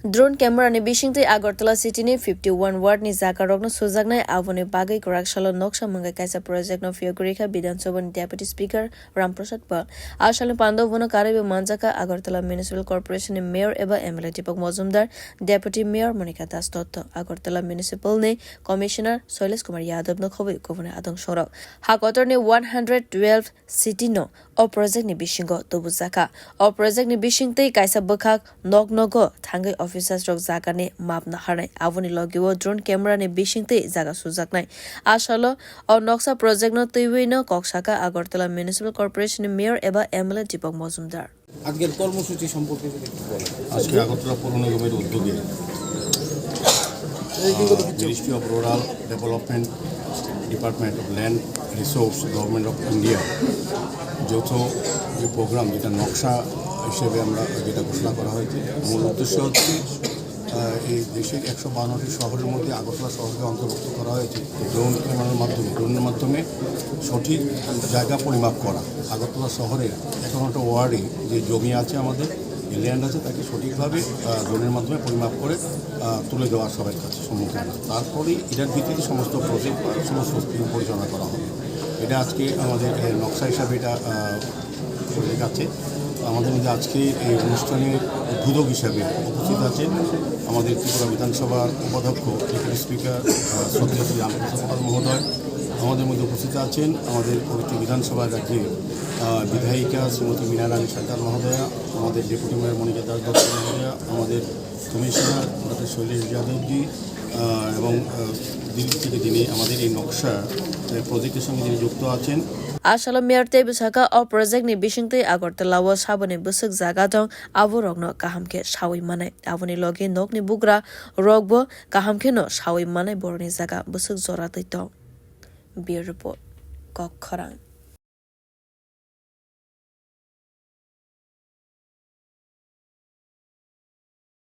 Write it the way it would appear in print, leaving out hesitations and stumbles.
Drone camera ni bisingti Agartala city ni 51 ward ni jaga rokno sujaknai aboni bagwi koraksalo noksa mungwi kaisa project no phiyogwi Bidhan Sabha Deputy Speaker Ramprasad Pal ashalni pandobono karibe manjaka Agartala Municipal Corporation ni Mayor eba MLA Deepak Majumdar Deputy Mayor Monica Das Dotto Agartala Municipal ni Commissioner Shailesh Kumar Yadav no khobai governor adong sorok hakotor ni 112 city no o project ni bisingo tobujaka o project ni bisingti kaisa bukhak noknogo thangai officers rok jaga ni mapna harnai aboni logiwo drone camera ni bisingti jaga sujaknai ashalo o noksa project no tuiwi no koksaka Agartala Municipal Corporation ni Mayor eba MLA Deepak Majumdar আজকের কর্মসূচি সম্পর্কে যদি একটু বলেন। আজকে আগরতলা পৌর নিগমের উদ্যোগে ministry of rural development department of land resource government of India যৌথ যে প্রোগ্রাম যেটা নকশা হিসেবে আমরা যেটা ঘোষণা করা হয়েছে মূল উদ্দেশ্য হচ্ছে এই দেশের 152টি শহরের মধ্যে আগরতলা শহরকে অন্তর্ভুক্ত করা হয়েছে ড্রোনের মাধ্যমে সঠিক জায়গা পরিমাপ করা আগরতলা শহরের 51টা ওয়ার্ডে যে জমি আছে আমাদের যে ল্যান্ড আছে তাকে সঠিকভাবে ড্রোনের মাধ্যমে পরিমাপ করে তুলে দেওয়া সবার কাছে সম্মুখীন না তারপরে এটার ভিত্তিতে সমস্ত প্রজেক্ট বা সমস্ত পরিচালনা করা হবে এটা আজকে আমাদের নকশা হিসাবে এটা প্রজেক্ট আছে আমাদের মধ্যে আজকে এই অনুষ্ঠানের উদ্বোধক হিসাবে উপস্থিত আছেন আমাদের ত্রিপুরা বিধানসভার উপাধ্যক্ষ ডেপুটি স্পিকার শ্রদ্ধেয় শ্রী রামপ্রসাদ মহোদয় আমাদের মধ্যে উপস্থিত আছেন আমাদের পবিত্র বিধানসভার রাজ্যের বিধায়িকা শ্রীমতী মীনা রানী সরকার মহোদয়া আমাদের ডেপুটি মেয়র মনিকা দাস দত্ত মহোদয়া আমাদের কমিশনার ডক্টর শৈলেশ যাদবজি এবং দিল্লি থেকে যিনি আমাদের এই নকশা প্রজেক্টের সঙ্গে যিনি যুক্ত আছেন Ashala Mayor te bisaka o project ni bisingti Agartala wa saboni busuk jaga dong abo rokno kahamke shawi manai aboni logi nokni bugra rokbo kahamke no shawi manai borni jaga busuk jora tei dong. Bureau report Kokharang